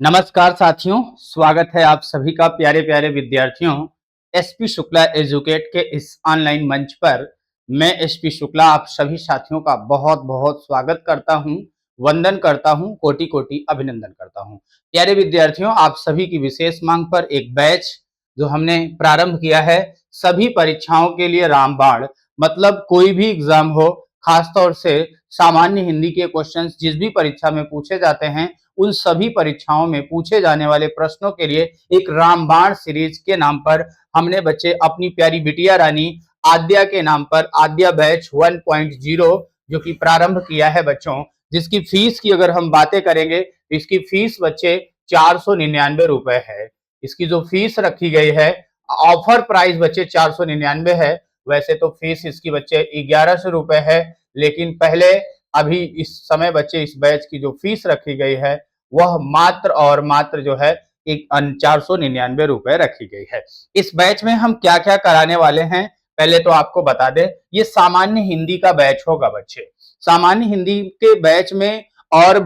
नमस्कार साथियों, स्वागत है आप सभी का प्यारे प्यारे विद्यार्थियों एसपी शुक्ला एजुकेट के इस ऑनलाइन मंच पर। मैं एसपी शुक्ला आप सभी साथियों का बहुत बहुत स्वागत करता हूं, वंदन करता हूं, कोटि कोटि अभिनंदन करता हूं। प्यारे विद्यार्थियों, आप सभी की विशेष मांग पर एक बैच जो हमने प्रारंभ किया है सभी परीक्षाओं के लिए रामबाण, मतलब कोई भी एग्जाम हो, खासतौर से सामान्य हिंदी के क्वेश्चंस जिस भी परीक्षा में पूछे जाते हैं उन सभी परीक्षाओं में पूछे जाने वाले प्रश्नों के लिए एक रामबाण सीरीज के नाम पर हमने बच्चे अपनी प्यारी बिटिया रानी आद्या के नाम पर आद्या बैच 1.0 जो कि प्रारंभ किया है बच्चों, जिसकी फीस की अगर हम बातें करेंगे तो इसकी फीस बच्चे 499 रुपए है। इसकी जो फीस रखी गई है, ऑफर प्राइस बच्चे 499 है। वैसे तो फीस इसकी बच्चे 1100 रुपए है, लेकिन पहले अभी इस समय बच्चे इस बैच की जो फीस रखी गई है वह मात्र और मात्र जो है 499 रुपए रखी गई है। इस बैच में हम क्या क्या कराने वाले हैं पहले तो आपको बता दें। ये सामान्य हिंदी का बैच होगा बच्चे। सामान्य हिंदी के बैच में और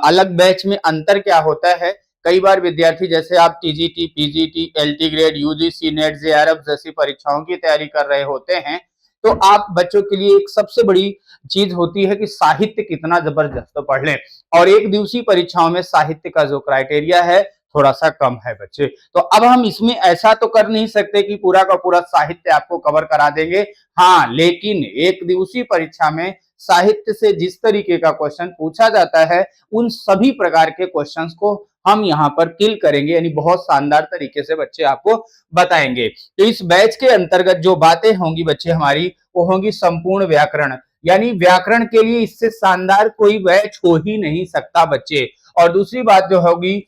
अलग बैच में अंतर क्या होता है, कई बार विद्यार्थी जैसे आप TGT, PGT, LT grade, UGC net, JRF जैसी परीक्षाओं की तैयारी कर रहे होते हैं, तो आप बच्चों के लिए एक सबसे बड़ी चीज होती है कि साहित्य कितना जबरदस्त पढ़ लें। और एक दिवसीय परीक्षाओं में साहित्य का जो क्राइटेरिया है थोड़ा सा कम है बच्चे। तो अब हम इसमें ऐसा तो कर नहीं सकते कि पूरा का पूरा साहित्य आपको कवर करा देंगे। हाँ, लेकिन एक दिवसीय परीक्षा में साहित्य से जिस तरीके का क्वेश्चन पूछा जाता है उन सभी प्रकार के क्वेश्चंस को हम यहाँ पर किल करेंगे, यानी बहुत शानदार तरीके से बच्चे आपको बताएंगे। तो इस बैच के अंतर्गत जो बातें होंगी बच्चे हमारी, वो होंगी संपूर्ण व्याकरण, यानी व्याकरण के लिए इससे शानदार कोई बैच हो ही नहीं सकता बच्चे। और दूसरी बात जो होगी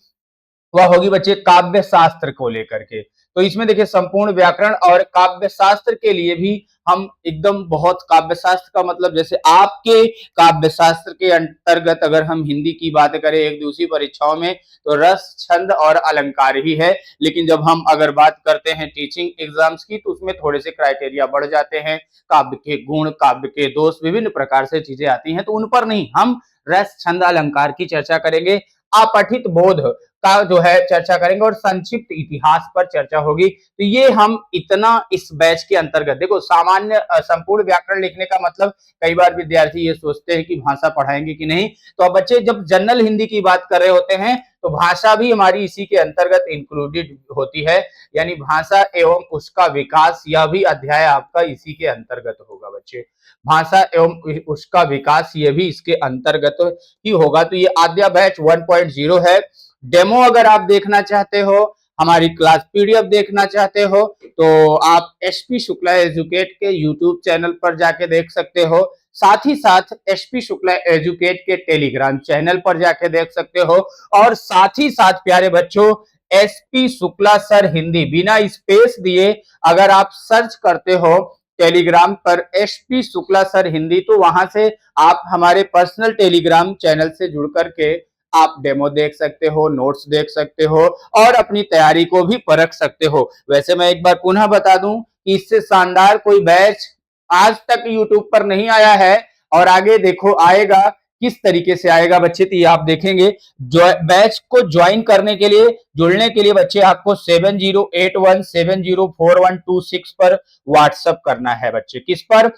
वह होगी बच्चे काव्य शास्त्र को लेकर के। तो इसमें देखिए संपूर्ण व्याकरण और काव्य शास्त्र के लिए भी हम एकदम बहुत, काव्य शास्त्र का मतलब जैसे आपके काव्य शास्त्र के अंतर्गत अगर हम हिंदी की बात करें एक दूसरी परीक्षाओं में तो रस, छंद और अलंकार ही है। लेकिन जब हम अगर बात करते हैं टीचिंग एग्जाम्स की तो उसमें थोड़े से क्राइटेरिया बढ़ जाते हैं, काव्य के गुण, काव्य के दोष, विभिन्न प्रकार से चीजें आती हैं, तो उन पर नहीं, हम रस, छंद, अलंकार की चर्चा करेंगे। अपठित बोध का जो है चर्चा करेंगे और संक्षिप्त इतिहास पर चर्चा होगी। तो ये हम इतना इस बैच के अंतर्गत, देखो सामान्य संपूर्ण व्याकरण लिखने का मतलब कई बार विद्यार्थी ये सोचते हैं कि भाषा पढ़ाएंगे कि नहीं, तो अब बच्चे जब जनरल हिंदी की बात कर रहे होते हैं तो भाषा भी हमारी इसी के अंतर्गत इंक्लूडेड होती है, यानी भाषा एवं उसका विकास, यह भी अध्याय आपका इसी के अंतर्गत होगा बच्चे। भाषा एवं उसका विकास ये भी इसके अंतर्गत ही होगा। तो ये आद्या बैच 1.0 है। डेमो अगर आप देखना चाहते हो, हमारी क्लास पीडीएफ देखना चाहते हो तो आप एसपी शुक्ला एजुकेट के यूट्यूब चैनल पर जाके देख सकते हो। साथ ही साथ एसपी शुक्ला एजुकेट के टेलीग्राम चैनल पर जाके देख सकते हो। और साथ ही साथ प्यारे बच्चों, एसपी शुक्ला सर हिंदी बिना स्पेस दिए अगर आप सर्च करते हो टेलीग्राम पर एसपी शुक्ला सर हिंदी, तो वहां से आप हमारे पर्सनल टेलीग्राम चैनल से जुड़ करके आप डेमो देख सकते हो, नोट्स देख सकते हो और अपनी तैयारी को भी परख सकते हो। वैसे मैं एक बार पुनः बता दूं कि इससे शानदार कोई बैच आज तक यूट्यूब पर नहीं आया है और आगे देखो आएगा, किस तरीके से आएगा बच्चे, तो ये आप देखेंगे। बैच को ज्वाइन करने के लिए, जुड़ने के लिए बच्चे आपको 7081704126 पर व्हाट्सएप करना है बच्चे। किस पर?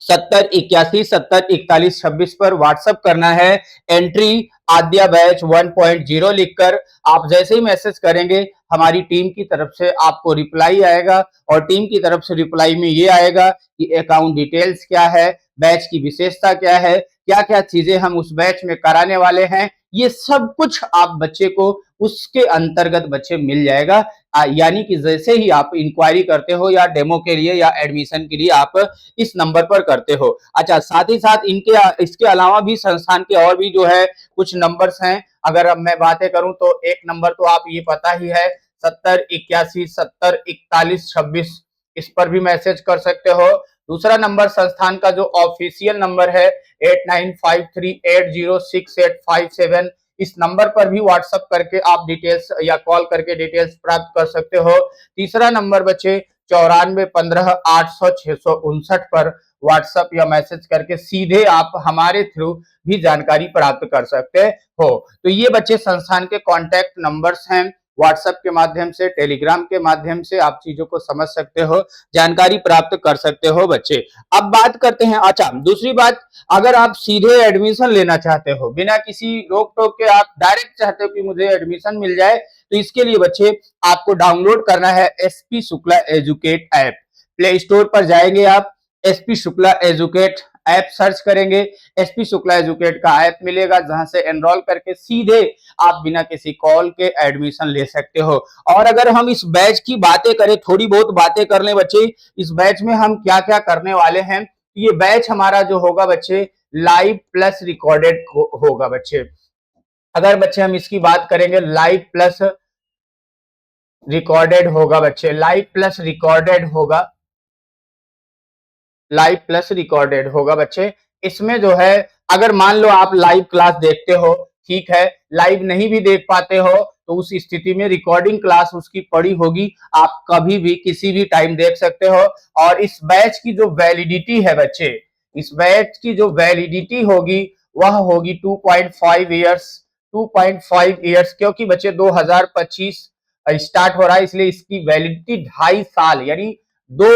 7081704126 पर व्हाट्सएप करना है। एंट्री आद्या बैच 1.0 लिखकर आप जैसे ही मैसेज करेंगे हमारी टीम की तरफ से आपको रिप्लाई आएगा और टीम की तरफ से रिप्लाई में ये आएगा कि अकाउंट डिटेल्स क्या है, बैच की विशेषता क्या है, क्या क्या चीजें हम उस बैच में कराने वाले हैं, ये सब कुछ आप बच्चे को उसके अंतर्गत बच्चे मिल जाएगा। यानी कि जैसे ही आप इंक्वायरी करते हो या डेमो के लिए या एडमिशन के लिए आप इस नंबर पर करते हो। अच्छा, साथ ही साथ इनके इसके अलावा भी संस्थान के और भी जो है कुछ नंबर्स हैं। अगर अब मैं बातें करूं तो एक नंबर तो आप ये पता ही है 7081704126, इस पर भी मैसेज कर सकते हो। दूसरा नंबर संस्थान का जो ऑफिशियल नंबर है 8953806857, इस नंबर पर भी व्हाट्सएप करके आप डिटेल्स या कॉल करके डिटेल्स प्राप्त कर सकते हो। तीसरा नंबर बच्चे 9415 800 659 पर व्हाट्सएप या मैसेज करके सीधे आप हमारे थ्रू भी जानकारी प्राप्त कर सकते हो। तो ये बच्चे संस्थान के कॉन्टैक्ट नंबर्स हैं। व्हाट्सएप के माध्यम से, टेलीग्राम के माध्यम से आप चीजों को समझ सकते हो, जानकारी प्राप्त कर सकते हो बच्चे। अब बात करते हैं, अच्छा दूसरी बात, अगर आप सीधे एडमिशन लेना चाहते हो बिना किसी रोक टोक के, आप डायरेक्ट चाहते हो कि मुझे एडमिशन मिल जाए, तो इसके लिए बच्चे आपको डाउनलोड करना है SP Shukla educate app. Play store पर जाएंगे आप, SP Shukla educate app search करेंगे, एसपी शुक्ला एजुकेट का ऐप मिलेगा जहां से एनरोल करके सीधे आप बिना किसी कॉल के एडमिशन ले सकते हो। और अगर हम इस बैच की बातें करें, थोड़ी बहुत बातें कर लें बच्चे, इस बैच में हम क्या क्या करने वाले हैं। ये बैच हमारा जो होगा बच्चे लाइव प्लस रिकॉर्डेड होगा बच्चे। अगर बच्चे हम इसकी बात करेंगे, लाइव प्लस रिकॉर्डेड होगा बच्चे, लाइव प्लस रिकॉर्डेड होगा, लाइव प्लस रिकॉर्डेड होगा बच्चे। इसमें जो है, अगर मान लो आप लाइव क्लास देखते हो, ठीक है, लाइव नहीं भी देख पाते हो तो उस स्थिति में रिकॉर्डिंग क्लास उसकी पड़ी होगी, आप कभी भी किसी भी टाइम देख सकते हो। और इस बैच की जो वैलिडिटी है बच्चे, इस बैच की जो वैलिडिटी होगी वह होगी 2.5 ईयर्स। 2.5 ईयर्स क्योंकि बच्चे 2025 स्टार्ट हो रहा है, इसलिए इसकी वैलिडिटी 2.5 साल यानी 2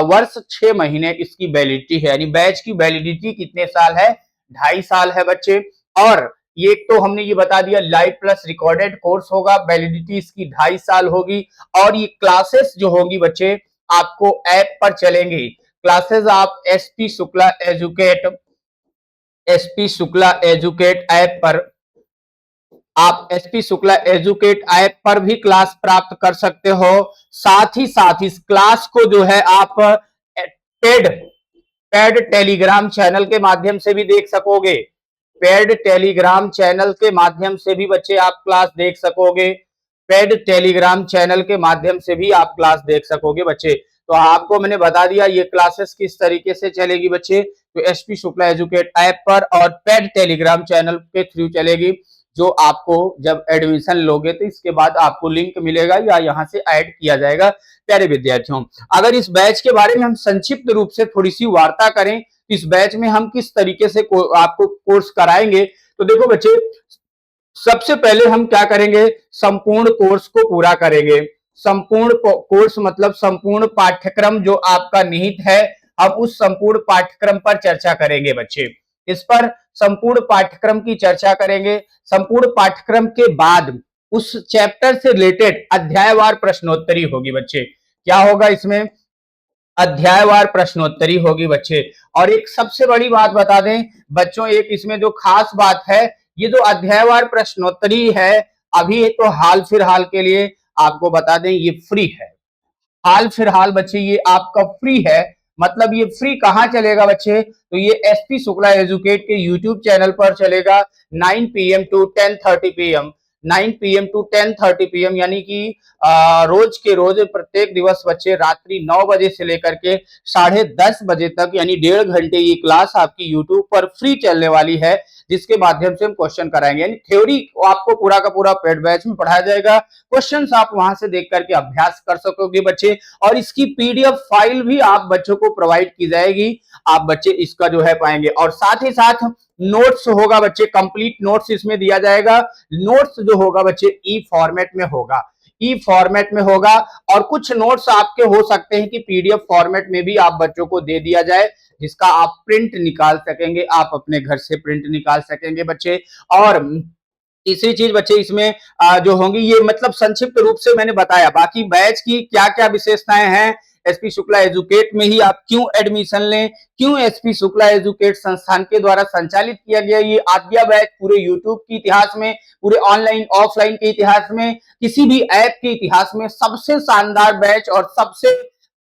वर्ष 6 महीने इसकी वैलिडिटी है। यानी बैच की वैलिडिटी कितने साल है? 2.5 साल है बच्चे। और ये तो हमने ये बता दिया, लाइव प्लस रिकॉर्डेड कोर्स होगा, वैलिडिटी इसकी 2.5 साल होगी। और ये क्लासेस जो होगी बच्चे आपको ऐप पर चलेंगी। क्लासेस आप SP Shukla educate, SP Shukla educate app पर, आप एसपी शुक्ला एजुकेट ऐप पर भी क्लास प्राप्त कर सकते हो। साथ ही साथ इस क्लास को जो है आप पेड पेड टेलीग्राम चैनल के माध्यम से भी देख सकोगे। पेड टेलीग्राम चैनल के माध्यम से भी बच्चे आप क्लास देख सकोगे। पेड टेलीग्राम चैनल के माध्यम से भी आप क्लास देख सकोगे बच्चे। तो आपको मैंने बता दिया ये क्लासेस किस तरीके से चलेगी बच्चे। तो एसपी शुक्ला एजुकेट ऐप पर और पेड टेलीग्राम चैनल के थ्रू चलेगी, जो आपको जब एडमिशन लोगे तो इसके बाद आपको लिंक मिलेगा या यहाँ से ऐड किया जाएगा। प्यारे विद्यार्थियों, अगर इस बैच के बारे में हम संक्षिप्त रूप से थोड़ी सी वार्ता करें, इस बैच में हम किस तरीके से आपको कोर्स कराएंगे, तो देखो बच्चे, सबसे पहले हम क्या करेंगे, संपूर्ण कोर्स को पूरा करेंगे। संपूर्ण कोर्स मतलब संपूर्ण पाठ्यक्रम जो आपका निहित है, अब उस संपूर्ण पाठ्यक्रम पर चर्चा करेंगे बच्चे। इस पर संपूर्ण पाठ्यक्रम की चर्चा करेंगे। संपूर्ण पाठ्यक्रम के बाद उस चैप्टर से रिलेटेड अध्यायवार प्रश्नोत्तरी होगी बच्चे। क्या होगा इसमें? अध्यायवार प्रश्नोत्तरी होगी बच्चे। और एक सबसे बड़ी बात बता दें बच्चों, एक इसमें जो खास बात है, ये जो अध्यायवार प्रश्नोत्तरी है, अभी तो हाल फिलहाल के लिए आपको बता दें ये फ्री है। हाल फिलहाल बच्चे ये आपका फ्री है। मतलब ये फ्री कहां चलेगा बच्चे? तो ये एसपी शुक्ला एजुकेट के यूट्यूब चैनल पर चलेगा 9 PM to 10:30 PM, 9 PM to 10:30 PM, यानी कि रोज के रोज प्रत्येक दिवस बच्चे रात्रि 9 बजे से लेकर के 10:30 बजे तक, यानी 1.5 घंटे ये क्लास आपकी यूट्यूब पर फ्री चलने वाली है, जिसके माध्यम से हम क्वेश्चन कराएंगे। यानी थ्योरी आपको पूरा का पूरा पेड बैच में पढ़ाया जाएगा, क्वेश्चंस आप वहां से देख करके अभ्यास कर सकोगे बच्चे। और इसकी पीडीएफ फाइल भी आप बच्चों को प्रोवाइड की जाएगी, आप बच्चे इसका जो है पाएंगे। और साथ ही साथ नोट्स होगा बच्चे, कंप्लीट नोट्स इसमें दिया जाएगा। नोट्स जो होगा बच्चे ई फॉर्मेट में होगा, ई फॉर्मेट में होगा। और कुछ नोट्स आपके हो सकते हैं कि पीडीएफ फॉर्मेट में भी आप बच्चों को दे दिया जाए, जिसका आप प्रिंट निकाल सकेंगे, आप अपने घर से प्रिंट निकाल सकेंगे बच्चे। और तीसरी चीज बच्चे इसमें जो होंगी, ये मतलब संक्षिप्त रूप से मैंने बताया, बाकी बैच की क्या क्या विशेषताएं हैं, एसपी शुक्ला एजुकेट में ही आप क्यों एडमिशन लें, क्यों एसपी शुक्ला एजुकेट संस्थान के द्वारा संचालित किया गया ये आद्या बैच पूरे यूट्यूब के इतिहास में, पूरे ऑनलाइन ऑफलाइन के इतिहास में, किसी भी ऐप के इतिहास में सबसे शानदार बैच और सबसे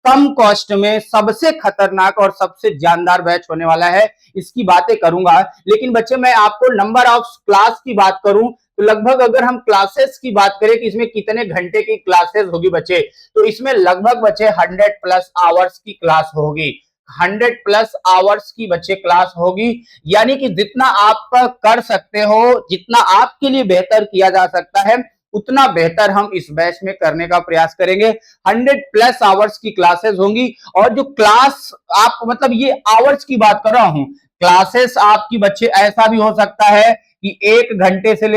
कम कॉस्ट में सबसे खतरनाक और सबसे जानदार बैच होने वाला है, इसकी बातें करूंगा। लेकिन बच्चे मैं आपको नंबर ऑफ क्लास की बात करूं तो लगभग, अगर हम क्लासेस की बात करें कि इसमें कितने घंटे की क्लासेस होगी बच्चे, तो इसमें लगभग बच्चे 100+ आवर्स की क्लास होगी। 100+ आवर्स की बच्चे क्लास होगी। यानी कि जितना आप कर सकते हो, जितना आपके लिए बेहतर किया जा सकता है, उतना बेहतर हम इस बैच में करने का प्रयास करेंगे। 100+ आवर्स की क्लासेस होंगी। और जो क्लास आप मतलब ये आवर्स की बात कर रहा हूं, क्लासेस आपकी बच्चे ऐसा भी हो सकता है कि 1 घंटे से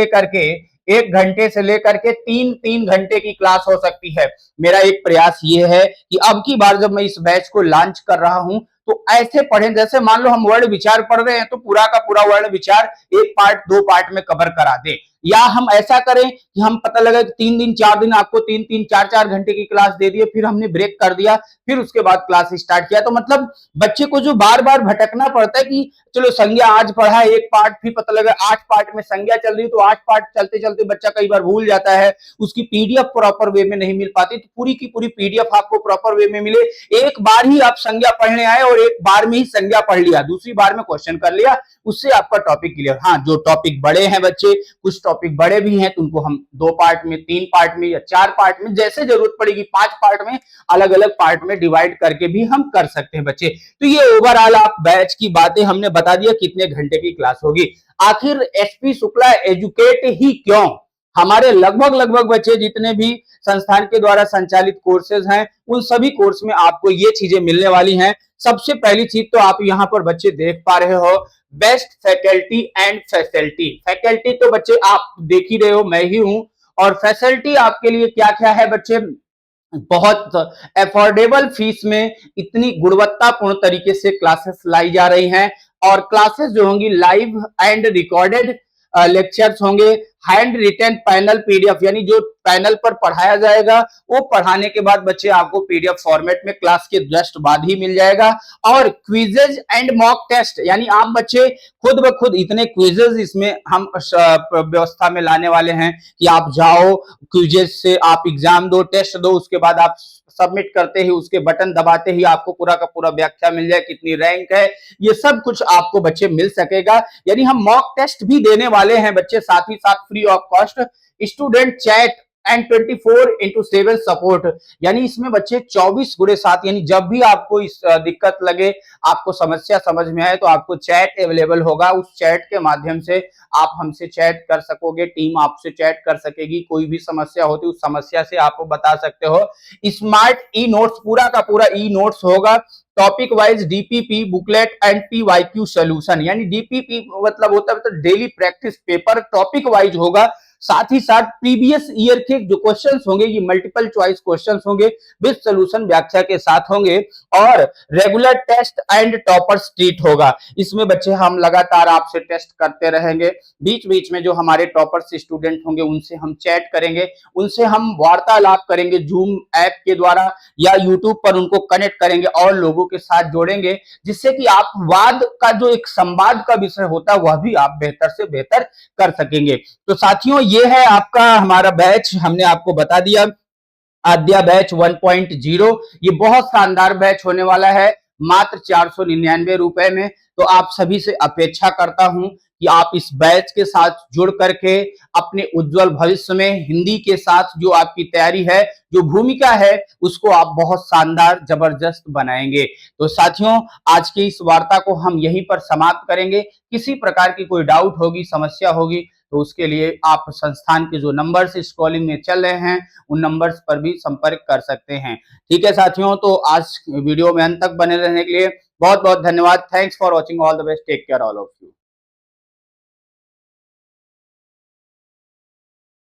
लेकर के 3-3 घंटे की क्लास हो सकती है। मेरा एक प्रयास ये है कि अब की बार जब मैं इस बैच को लॉन्च कर रहा हूं तो ऐसे पढ़ें जैसे मान लो हम वर्ण विचार पढ़ रहे हैं तो पूरा का पूरा वर्ण विचार एक पार्ट 2 पार्ट में कवर करा दे। या हम ऐसा करें कि हम पता लगा कि 3 दिन 4 दिन आपको 3-3 4-4 घंटे की क्लास दे दिए, फिर हमने ब्रेक कर दिया, फिर उसके बाद क्लास स्टार्ट किया। तो मतलब बच्चे को जो बार बार भटकना पड़ता है कि चलो संज्ञा आज पढ़ा एक पार्ट, फिर पता लगा 8 पार्ट में संज्ञा चल रही, तो 8 पार्ट चलते चलते बच्चा कई बार भूल जाता है, उसकी पीडीएफ प्रॉपर वे में नहीं मिल पाती। तो पूरी की पूरी पीडीएफ आपको प्रॉपर वे में मिले। एक बार ही आप संज्ञा पढ़ने आए और एक बार में ही संज्ञा पढ़ लिया, दूसरी बार में क्वेश्चन कर लिया, उससे आपका टॉपिक क्लियर। हाँ, जो टॉपिक बड़े हैं बच्चे, कुछ टॉपिक बड़े भी हैं तो उनको हम 2 पार्ट में, 3 पार्ट में या 4 पार्ट में, जैसे जरूरत पड़ेगी 5 पार्ट में, अलग अलग पार्ट में डिवाइड करके भी हम कर सकते हैं बच्चे। तो ये ओवरऑल आप बैच की बातें हमने बता दिया कितने घंटे की क्लास होगी। आखिर एसपी शुक्ला एजुकेट ही क्यों? हमारे लगभग लगभग बच्चे जितने भी संस्थान के द्वारा संचालित कोर्सेज हैं, उन सभी कोर्स में आपको ये चीजें मिलने वाली हैं। सबसे पहली चीज तो आप यहां पर बच्चे देख पा रहे हो, best faculty and facility. Faculty तो बच्चे आप देख ही रहे हो, मैं ही हूं। और फैसिलिटी आपके लिए क्या क्या है बच्चे? बहुत अफोर्डेबल फीस में इतनी गुणवत्तापूर्ण तरीके से क्लासेस लाई जा रही हैं। और क्लासेस जो होंगी लाइव एंड रिकॉर्डेड लेक्चर्स होंगे, हैंड रिटन पैनल पीडीएफ, यानी जो पैनल पर पढ़ाया जाएगा वो पढ़ाने के बाद बच्चे आपको पीडीएफ फॉर्मेट में क्लास के जस्ट बाद ही मिल जाएगा। और क्विजेज एंड मॉक टेस्ट, यानी आप बच्चे खुद ब खुद इतने क्विजेज इसमें हम व्यवस्था में लाने वाले हैं कि आप जाओ, क्विजेज से आप एग्जाम दो, टेस्ट दो, उसके बाद आप सबमिट करते ही उसके बटन दबाते ही आपको पूरा का पूरा व्याख्या मिल जाए, कितनी रैंक है, ये सब कुछ आपको बच्चे मिल सकेगा। यानी हम मॉक टेस्ट भी देने वाले हैं बच्चे, साथ ही साथ free of cost student chat and 24x7 support. यानी इसमें बच्चे 24x7, यानी जब भी आपको इस दिक्कत लगे, आपको समस्या समझ में आए, तो आपको चैट अवेलेबल होगा। उस चैट के माध्यम से आप हमसे चैट कर सकोगे, टीम आपसे चैट कर सकेगी, कोई भी समस्या होती उस समस्या से आप बता सकते हो। स्मार्ट ई नोट्स, पूरा का पूरा ई नोट्स होगा, topic wise DPP booklet and PYQ solution. यानी डीपीपी मतलब होता है तो daily practice paper, topic wise होगा। साथ ही साथ प्रीवियस ईयर के जो क्वेश्चंस होंगे ये मल्टीपल चॉइस क्वेश्चंस होंगे, विद सॉल्यूशन व्याख्या के साथ होंगे। और regular test and toppers treat होगा। इसमें बच्चे हम लगातार आपसे टेस्ट करते रहेंगे, बीच बीच में जो हमारे टॉपर्स स्टूडेंट होंगे उनसे हम चैट करेंगे, उनसे हम वार्तालाप करेंगे जूम ऐप के द्वारा, या यूट्यूब पर उनको कनेक्ट करेंगे और लोगों के साथ जोड़ेंगे, जिससे कि आप वाद का जो एक संवाद का विषय होता है वह भी आप बेहतर से बेहतर कर सकेंगे। तो साथियों, ये है आपका हमारा बैच, हमने आपको बता दिया आद्या बैच 1.0। ये बहुत शानदार बैच होने वाला है, मात्र 499 रुपए में। तो आप सभी से अपेक्षा करता हूं कि आप इस बैच के साथ जुड़ करके अपने उज्जवल भविष्य में हिंदी के साथ जो आपकी तैयारी है, जो भूमिका है, उसको आप बहुत शानदार जबरदस्त बनाएंगे। तो साथियों, आज की इस वार्ता को हम यहीं पर समाप्त करेंगे। किसी प्रकार की कोई डाउट होगी, समस्या होगी, तो उसके लिए आप संस्थान के जो नंबर्स स्क्रॉलिंग में चल रहे हैं उन नंबर्स पर भी संपर्क कर सकते हैं। ठीक है साथियों, तो आज वीडियो में अंत तक बने रहने के लिए बहुत बहुत धन्यवाद। Thanks for watching, all the best, take care all of you.